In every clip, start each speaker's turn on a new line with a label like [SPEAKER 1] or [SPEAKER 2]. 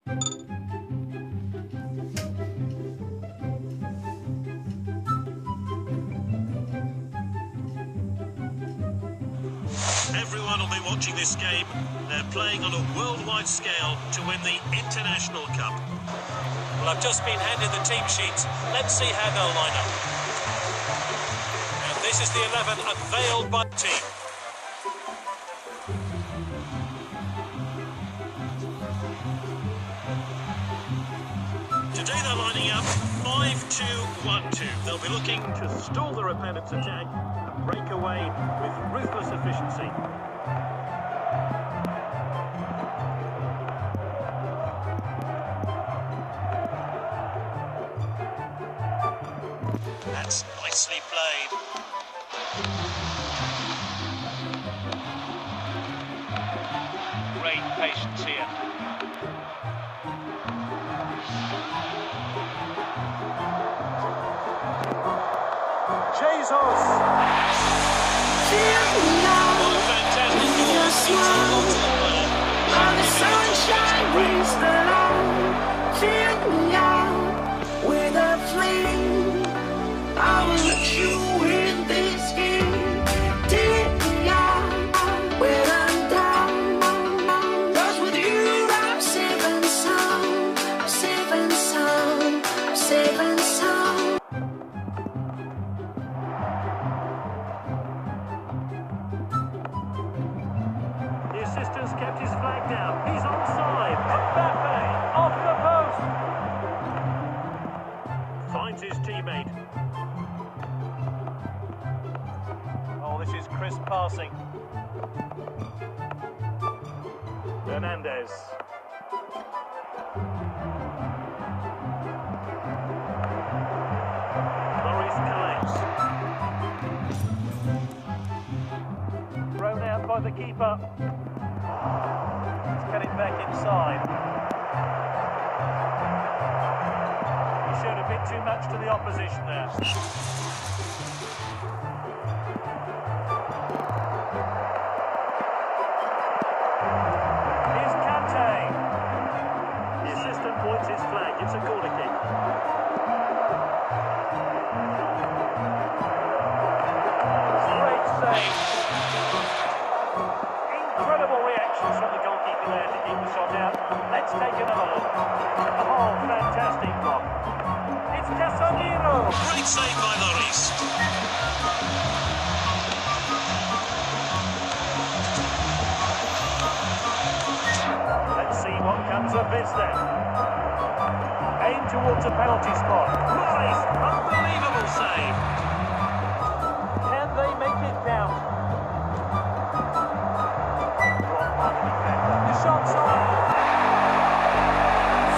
[SPEAKER 1] Everyone will be watching this game. They're playing on a worldwide scale to win the International Cup.
[SPEAKER 2] Well, I've just been handed the team sheets. Let's see how they'll line up. And this is the 11 unveiled by the team.
[SPEAKER 1] Today they're lining up 5-2-1-2. They'll be looking to stall their opponent's attack and break away with ruthless efficiency.
[SPEAKER 2] That's nicely played. Great patience here.
[SPEAKER 1] Jesus!
[SPEAKER 2] What a fantastic goal. It's a lot to the player.
[SPEAKER 3] While the sunshine brings the light, fill me out with a flame. I will let you win this game. Take me out when I'm down. 'Cause with you I'm safe and sound. I'm safe and sound. I'm safe and sound.
[SPEAKER 1] The assistant's kept his flag down. He's onside. Mbappe off the post. Finds his teammate.
[SPEAKER 2] Oh, this is crisp passing.
[SPEAKER 1] Hernandez. Morris collects.
[SPEAKER 2] Thrown out by the keeper. Let's get it back inside. He showed a bit too much to the opposition there. Here's Kante.
[SPEAKER 1] The assistant points his flag. It's a corner kick.
[SPEAKER 2] Great save. Incredible reactions from the goalkeeper there to keep the shot out. Let's take another look. Oh, fantastic block. It's Casemiro.
[SPEAKER 1] Great save by Lloris.
[SPEAKER 2] Let's see what comes of this then. Aim towards a penalty spot.
[SPEAKER 1] Morris, unbelievable save.
[SPEAKER 2] Can they make it count? The shot's on.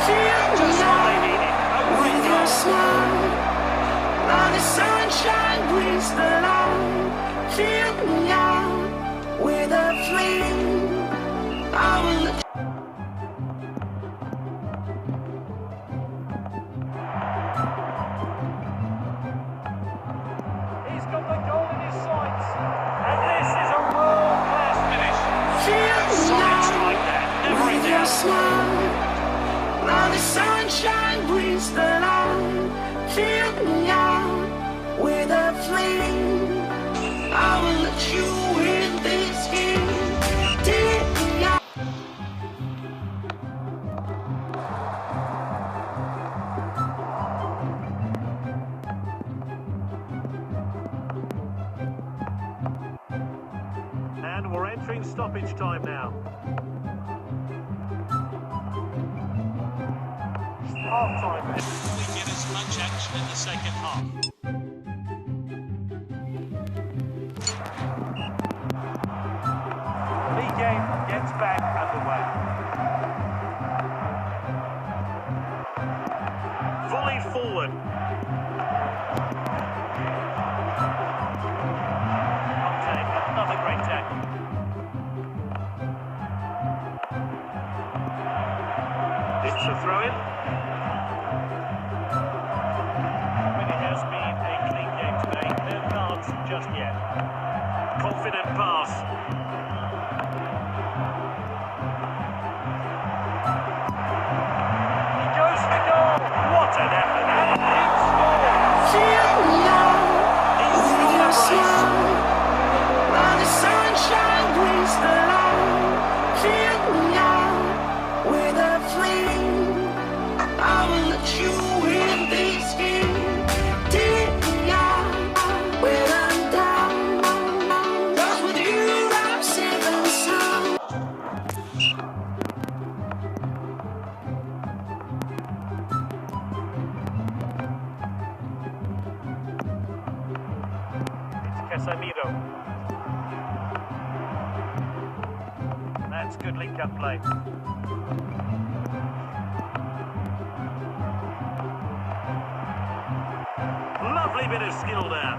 [SPEAKER 3] Fill me
[SPEAKER 1] Just what they
[SPEAKER 3] out
[SPEAKER 1] needed. A great
[SPEAKER 3] with your
[SPEAKER 1] goal.
[SPEAKER 3] smile. While the sunshine brings the light, fill me out with a flame. I will let
[SPEAKER 2] He's got the goal in his sights. And this is a world-class finish.
[SPEAKER 3] fill me
[SPEAKER 1] Solid
[SPEAKER 3] out
[SPEAKER 1] strike there. Never in
[SPEAKER 3] with your
[SPEAKER 1] doubt.
[SPEAKER 3] smile. While the sunshine brings the light, fill me out with a flame. I will let you win this game. Take me out.
[SPEAKER 1] And we're entering stoppage time now.
[SPEAKER 2] Half-time. We get as much action in the second half. League game gets back underway.
[SPEAKER 1] Volleyed forward.
[SPEAKER 2] Conte, another great tackle.
[SPEAKER 1] It's a throw-in.
[SPEAKER 2] It has been a clean game today. No cards just yet.
[SPEAKER 1] Confident pass.
[SPEAKER 2] Casemiro. That's good link-up play.
[SPEAKER 1] Lovely bit of skill there.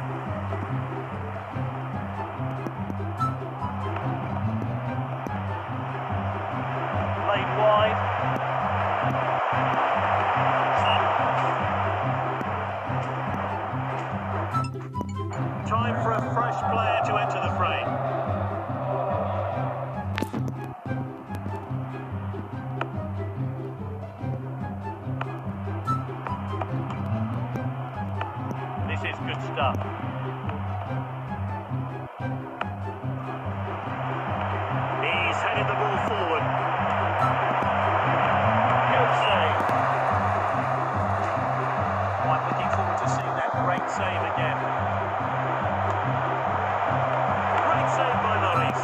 [SPEAKER 2] Played wide.
[SPEAKER 1] Time for a fresh player to enter the fray.
[SPEAKER 2] This is good stuff.
[SPEAKER 1] He's headed the ball forward.
[SPEAKER 2] Good save. I'm looking forward to seeing that great save again.
[SPEAKER 1] Great save by Lloris.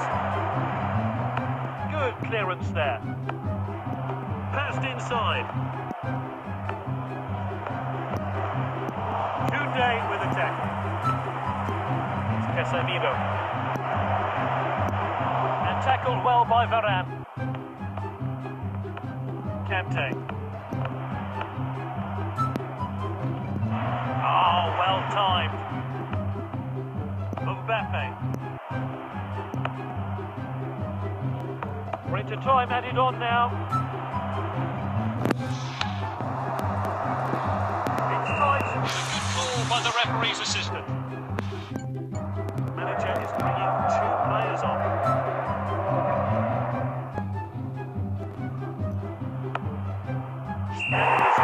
[SPEAKER 2] Good clearance there.
[SPEAKER 1] Passed inside.
[SPEAKER 2] Koundé with a tackle. It's Casemiro. And tackled well by Varane. Kante. Oh, well timed. Mbappe. We're into time added on now. It's tight.
[SPEAKER 1] Good call by the referee's assistant.
[SPEAKER 2] Manager is bringing two players on. And it is